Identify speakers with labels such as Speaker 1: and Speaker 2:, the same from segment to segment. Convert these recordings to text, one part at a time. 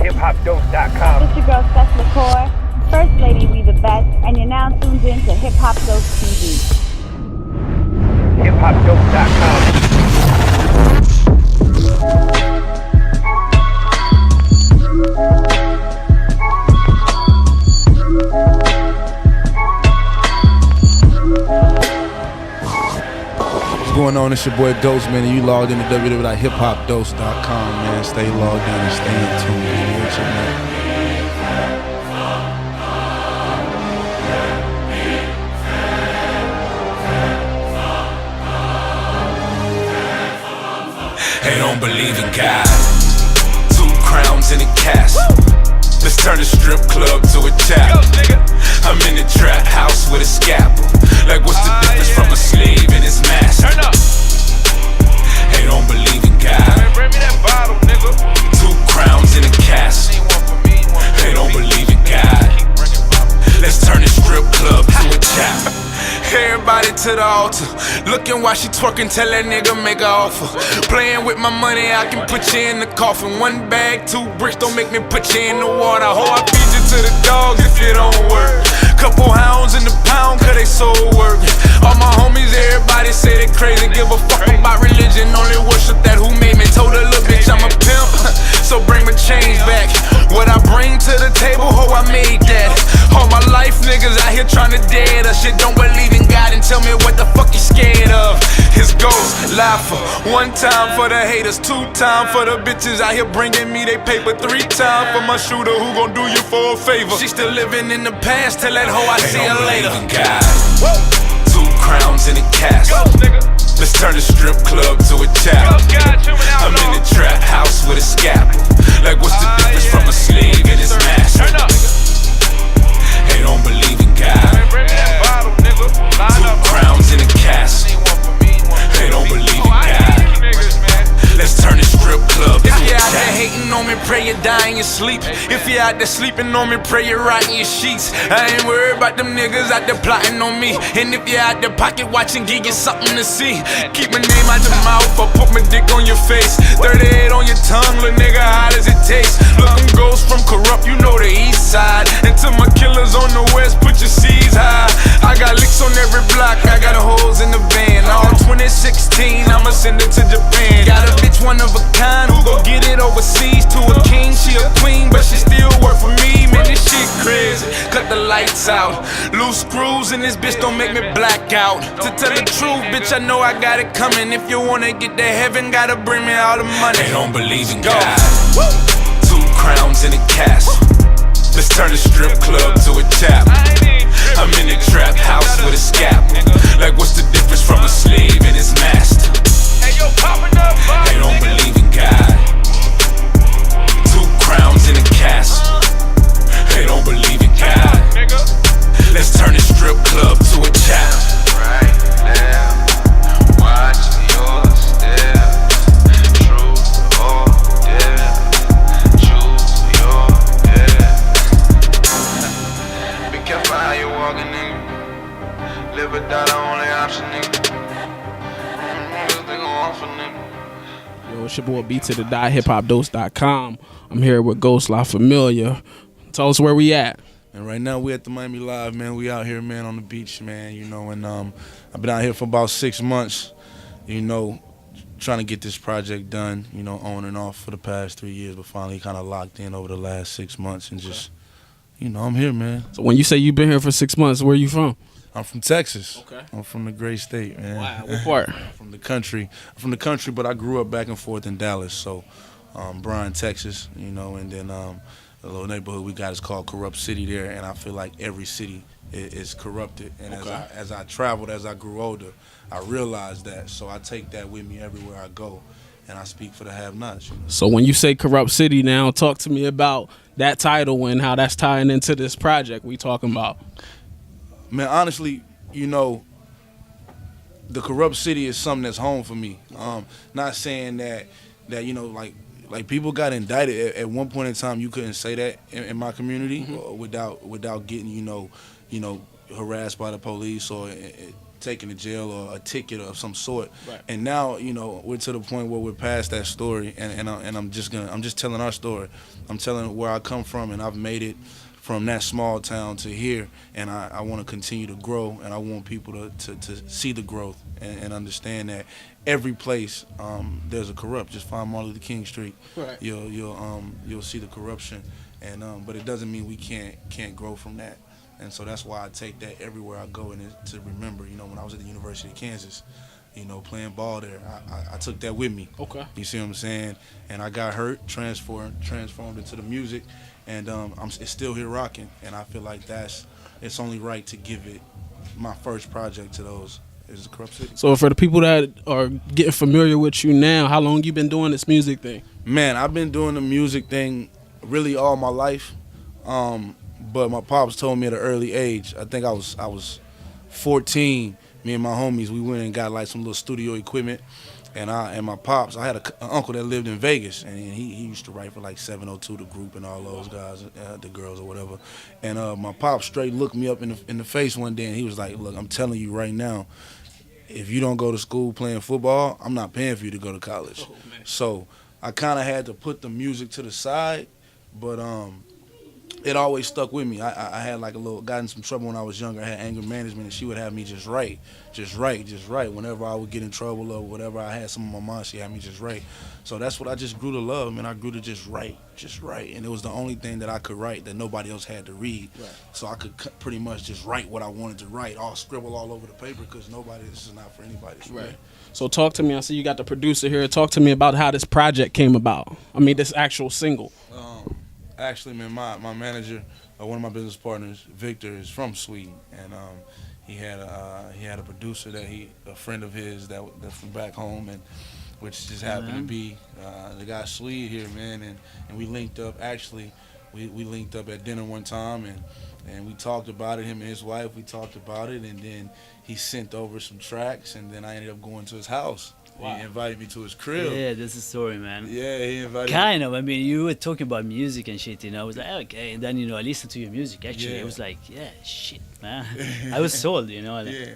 Speaker 1: hiphopdose.com.
Speaker 2: It's your girl, Steph LaCour, First Lady We the Best, and you're now tuned in to Hip Hop Dose TV.
Speaker 1: hiphopdose.com.
Speaker 3: What's going on? It's your boy Dose, man, and you logged into www.hiphopdose.com, man. Stay logged in and stay in tune, man. With you, man.
Speaker 4: They don't believe in God. 2 crowns in a castle. Let's turn the strip club to a chapel. I'm in the trap house with a scalpel. Like what's the difference from a slave and his master? Turn up. They don't believe in God. Bring me that bottle, nigga. 2 crowns in a castle. They don't believe in God. Let's turn the strip club to a chapel. Everybody to the altar. Looking while she twerking, tell that nigga make a offer. Playing with my money, I can put you in the coffin. 1 bag, 2 bricks, don't make me put you in the water. Ho, I feed you to the dogs if it don't work. Couple hounds in the pound, cause they so work. All my homies, everybody say they crazy. Give a fuck about religion, only worship that who made me. Told a little bitch I'm a pimp, so bring my change back. What I bring to the table, ho, I made that. All my life, niggas out here trying to dead us. Shit, don't believe in God and tell me what the fuck you scared of. His ghost, laugher. 1 time for the haters, 2 times for the bitches out here bringing me they paper. 3 times for my shooter who gon' do you for a favor. She still living in the past, tell that hoe I see her later. God. 2 crowns in a castle. Let's turn the strip club to a chapel. I'm in the trap house with a scalpel. Like what's the difference from a slave and his master? They don't believe in God. 2 crowns in a castle. They don't believe in God. Let's turn the strip club to a chapel. If you're out there hating on me, pray you die in your sleep. If you're out there sleeping on me, pray you rot in your sheets. I ain't worried about them niggas out there plotting on me. And if you're out there pocket watching, give you something to see. Keep my name out your mouth or put my dick on your face. 38 on your tongue, little nigga, how does it taste? Look, them ghosts from Kurrupt, you know the east side. And to my killers on the west, put your C's high. I got licks on every block, I got holes in the van. All 2016, I'ma send it to Japan. Got a bitch one of a kind who gon' get it overseas. To a king, she a queen, but she still work for me. Man, this shit crazy, cut the lights out. Loose screws in this bitch don't make me black out. To tell the truth, bitch, I know I got it coming. If you wanna get to heaven, gotta bring me all the money. They don't believe in God. 2 crowns in a castle. Let's turn the strip club to a chapel. I'm in the trap house with a scalpel. Like what's the difference from a slave and his master? They don't believe in God. 2 crowns in a castle. They don't believe in God. Let's turn the strip club to a chapel. Right now, watch your step. Truth or dare, choose your dare. Be careful how you walking, nigga. Live without the only option, nigga.
Speaker 5: Yo, it's your boy B to the dot, hiphopdose.com. I'm here with Ghost La Familia. Tell us where we at.
Speaker 3: And right now we at the Miami Live, man. We out here, man, on the beach, man, you know, and I've been out here for about 6 months, you know, trying to get this project done, you know, on and off for the past 3 years, but finally kind of locked in over the last 6 months and just, you know, I'm here, man.
Speaker 5: So when you say you've been here for 6 months, where you from?
Speaker 3: I'm from Texas.
Speaker 5: Okay.
Speaker 3: I'm from the great state, man.
Speaker 5: Wow, what part?
Speaker 3: From the country. I'm from the country, but I grew up back and forth in Dallas. So, Bryan, Texas, you know, and then a little neighborhood we got is called Kurrupt City there, and I feel like every city is corrupted. And as I traveled, as I grew older, I realized that. So I take that with me everywhere I go, and I speak for the have-nots. You know?
Speaker 5: So when you say Kurrupt City now, talk to me about that title and how that's tying into this project we talking about.
Speaker 3: Man, honestly, you know, the Kurrupt City is something that's home for me. Not saying that you know, like people got indicted at one point in time. You couldn't say that in my community without getting you know harassed by the police or taken to jail or a ticket of some sort.
Speaker 5: Right.
Speaker 3: And now, you know, we're to the point where we're past that story, and I'm just telling our story. I'm telling where I come from, and I've made it from that small town to here, and I want to continue to grow, and I want people to see the growth and understand that every place there's a Kurrupt. Just find Martin Luther King Street.
Speaker 5: Right.
Speaker 3: You'll see the corruption, and but it doesn't mean we can't grow from that. And so that's why I take that everywhere I go, and to remember, you know, when I was at the University of Kansas, you know, playing ball there, I took that with me.
Speaker 5: Okay.
Speaker 3: You see what I'm saying? And I got hurt, transformed into the music, and it's still here rocking. And I feel like it's only right to give it my first project to those. Is Kurrupt City.
Speaker 5: So for the people that are getting familiar with you now, how long you been doing this music thing?
Speaker 3: Man, I've been doing the music thing really all my life. But my pops told me at an early age, I think I was 14, me and my homies, we went and got like some little studio equipment. And my pops, I had an uncle that lived in Vegas, and he used to write for like 702 The Group and all those guys, the girls or whatever. And my pops straight looked me up in the face one day, and he was like, "Look, I'm telling you right now, if you don't go to school playing football, I'm not paying for you to go to college."
Speaker 5: Oh, man.
Speaker 3: So I kind of had to put the music to the side, but it always stuck with me. I had like got in some trouble when I was younger. I had anger management, and she would have me just write. Whenever I would get in trouble or whatever I had some of my mind, she had me just write. So that's what I just grew to love, man. I grew to just write. And it was the only thing that I could write that nobody else had to read.
Speaker 5: Right.
Speaker 3: So I could pretty much just write what I wanted to write, all scribble all over the paper, because this is not for anybody.
Speaker 5: Right. So talk to me. I see you got the producer here. Talk to me about how this project came about. I mean, this actual single.
Speaker 3: Actually, man, my manager, one of my business partners, Victor, is from Sweden, and he had a producer a friend of his that's from back home, and which just happened to be the guy Swede here, man, and we linked up. Actually, we linked up at dinner one time, and we talked about it. Him and his wife, we talked about it, and then he sent over some tracks, and then I ended up going to his house. Wow. He invited me to his crib.
Speaker 1: Yeah, that's the story, man.
Speaker 3: Yeah, he invited
Speaker 1: Kind of. I mean, you were talking about music and shit, you know. I was like, okay. And then, you know, I listened to your music, actually.
Speaker 3: Yeah.
Speaker 1: I was like, yeah, shit, man. I was sold, you know. Like,
Speaker 3: Yeah.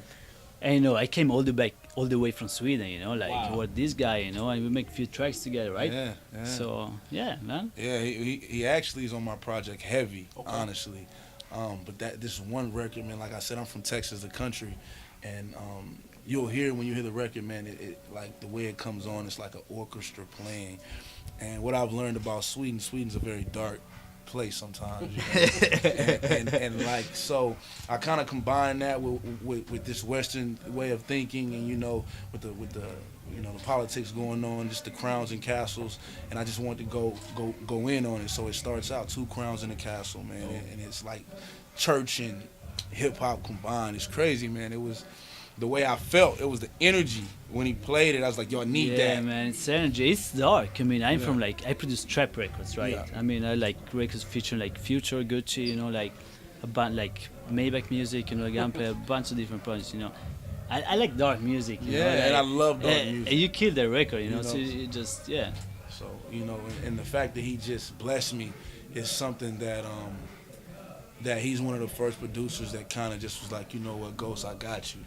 Speaker 1: And, you know, I came all the way from Sweden, you know. Like,
Speaker 5: Wow.
Speaker 1: what this guy, you know. And we make a few tracks together, right?
Speaker 3: Yeah.
Speaker 1: So, yeah, man.
Speaker 3: Yeah, he actually is on my project heavy, honestly. But this one record, man, like I said, I'm from Texas, the country, and you'll hear when you hear the record, man, it like the way it comes on, it's like an orchestra playing. And what I've learned about Sweden's a very dark place sometimes, you know? and like, so I kind of combine that with this Western way of thinking, and you know, with the you know, the politics going on, just the crowns and castles, and I just wanted to go in on it. So it starts out 2 crowns in a castle, man, and it's like church and hip hop combined. It's crazy, man. It was the way I felt. It was the energy when he played it. I was like, yo, I need that.
Speaker 1: Yeah, man, it's energy. It's dark. I mean, I'm from like, I produce trap records, right?
Speaker 3: Yeah.
Speaker 1: I mean, I like records featuring like Future, Gucci, you know, like a band like Maybach music, you know, Gunplay, a bunch of different projects, you know. I like dark music, you know.
Speaker 3: Yeah, and I
Speaker 1: like,
Speaker 3: love dark music.
Speaker 1: And you killed that record, you know,
Speaker 3: You know?
Speaker 1: so you just, yeah.
Speaker 3: So, you know, and the fact that he just blessed me is something that that he's one of the first producers that kind of just was like, you know what, Ghost, I got you.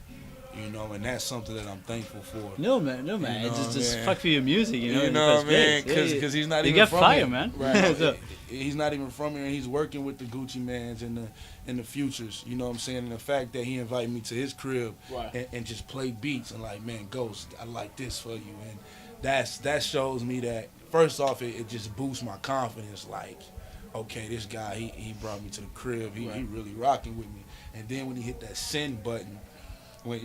Speaker 3: You know, and that's something that I'm thankful for.
Speaker 1: No, man.
Speaker 3: You know,
Speaker 1: Just
Speaker 3: man.
Speaker 1: fuck for your music, you know.
Speaker 3: You
Speaker 1: in the
Speaker 3: know,
Speaker 1: first
Speaker 3: man,
Speaker 1: place.
Speaker 3: because he's not
Speaker 1: you
Speaker 3: even
Speaker 1: got
Speaker 3: from
Speaker 1: fire,
Speaker 3: here.
Speaker 1: man.
Speaker 3: Right.
Speaker 1: So-
Speaker 3: He's not even from here, and he's working with the Gucci Mans and the Futures. You know what I'm saying? And the fact that he invited me to his crib
Speaker 5: Right.
Speaker 3: and just play beats and like, man, Ghost, I like this for you, and that shows me that first off, it just boosts my confidence. Like, okay, this guy, he brought me to the crib. He really rocking with me. And then when he hit that send button.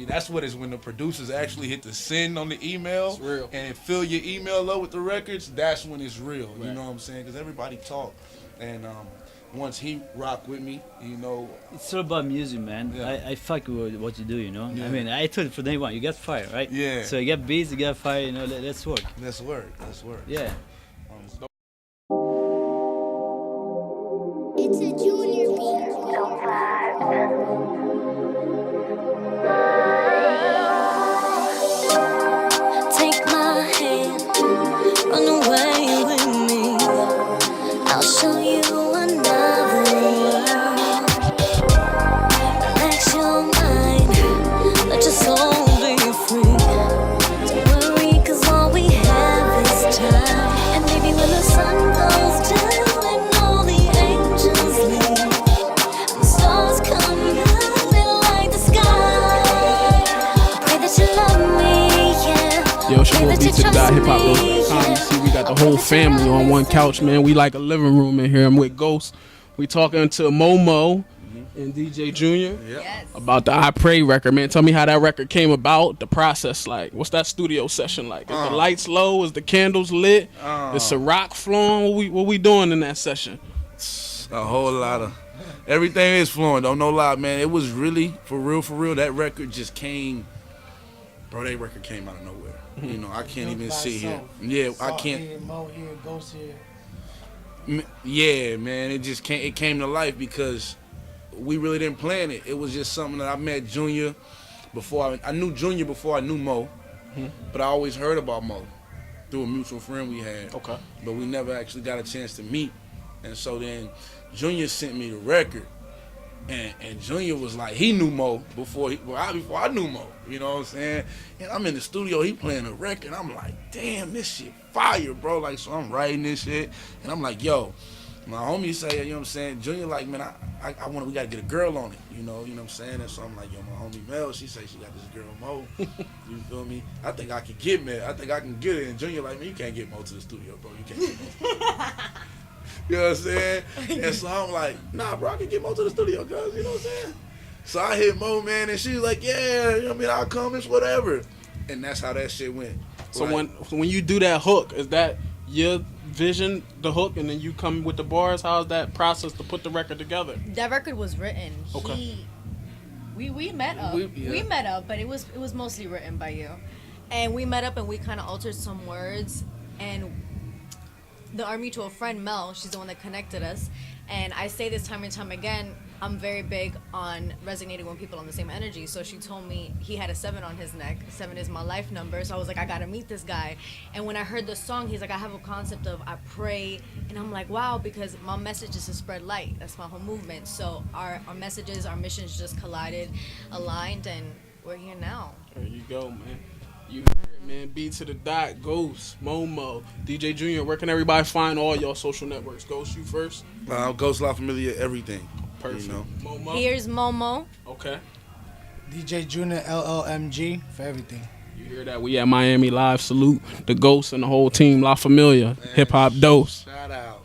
Speaker 3: That's what is when the producers actually hit the send on the email.
Speaker 5: It's real.
Speaker 3: And fill your email up with the records. That's when it's real.
Speaker 5: Right.
Speaker 3: You know what I'm saying? Because everybody talk, and once he rocked with me, you know.
Speaker 1: It's all about music, man.
Speaker 3: Yeah.
Speaker 1: I fuck with what you do, you know.
Speaker 3: Yeah.
Speaker 1: I mean, I told you from day one, you got fire, right?
Speaker 3: Yeah.
Speaker 1: So you got beats, you got fire, you know. Let's work.
Speaker 3: That's word.
Speaker 1: Yeah.
Speaker 6: It's a junior beat. Take my hand, run away with me. I'll show you another world. Relax your mind, let your soul
Speaker 5: whole family on one couch, man. We like a living room in here. I'm with Ghost. We talking to Momo and DJ Junior about the I Pray record, man. Tell me how that record came about, the process like. What's that studio session like? Is the lights low? Is the candles lit? Is Ciroc flowing? What we doing in that session?
Speaker 3: A whole lot of everything is flowing. Don't no lie, man. It was really for real. That record just came, bro. That record came out of nowhere. You know, I can't even sit here. Yeah, I can't.
Speaker 7: Here, Mo here, Ghost here.
Speaker 3: Yeah, man. It just came. It came to life because we really didn't plan it. It was just something that I met Junior before. I knew Junior before I knew Mo, but I always heard about Mo through a mutual friend we had.
Speaker 5: Okay.
Speaker 3: But we never actually got a chance to meet. And so then Junior sent me the record, and Junior was like, he knew Mo before I knew Mo, you know what I'm saying? And I'm in the studio, he playing a record, I'm like, damn, this shit fire, bro. Like, so I'm writing this shit, and I'm like, yo, my homie say, you know what I'm saying? Junior like, man, we gotta get a girl on it, you know what I'm saying? And so I'm like, yo, my homie Mel, she say she got this girl Mo, you feel me? I think I can get Mel, I think I can get it. And Junior like, man, you can't get Mo to the studio, bro, you can't get Mo. You know what I'm saying? And so I'm like, nah, bro, I can get Mo to the studio, cuz, you know what I'm saying? So I hit Mo, man, and she was like, yeah, you know what I mean, I'll come, it's whatever. And that's how that shit went.
Speaker 5: So
Speaker 3: like,
Speaker 5: when you do that hook, is that your vision, the hook, and then you come with the bars? How's that process to put the record together?
Speaker 8: That record was written.
Speaker 5: Okay.
Speaker 8: We met up. We met up, but it was mostly written by you. And we met up and we kind of altered some words, and our mutual friend Mel, she's the one that connected us. And I say this time and time again, I'm very big on resonating with people on the same energy. So she told me he had a 7 on his neck. 7 is my life number. So I was like, I gotta meet this guy. And when I heard the song, he's like, I have a concept of I pray. And I'm like, wow, because my message is to spread light. That's my whole movement. So our messages, our missions just collided, aligned, and we're here now.
Speaker 5: There you go, man. You heard it, man. B to the dot, Ghost, Momo, DJ Junior. Where can everybody find all your social networks? Ghost, you first.
Speaker 3: Ghost La Familia, everything.
Speaker 5: Perfect.
Speaker 3: You know?
Speaker 5: Momo.
Speaker 8: Here's Momo.
Speaker 5: Okay.
Speaker 7: DJ Junior LLMG for everything.
Speaker 5: You hear that? We at Miami Live. Salute the Ghost and the whole team. La Familia, Hip Hop Dose.
Speaker 3: Shout out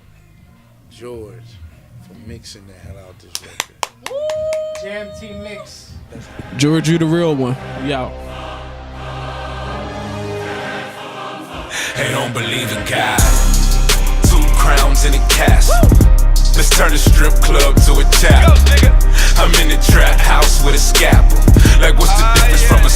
Speaker 3: George for mixing the hell out this record.
Speaker 7: Jam Team Mix.
Speaker 5: George, you the real one. We out.
Speaker 4: They don't believe in God. 2 crowns in a castle. Let's turn the strip club to a chapel. I'm in the trap house with a scalpel. Like, what's the difference from a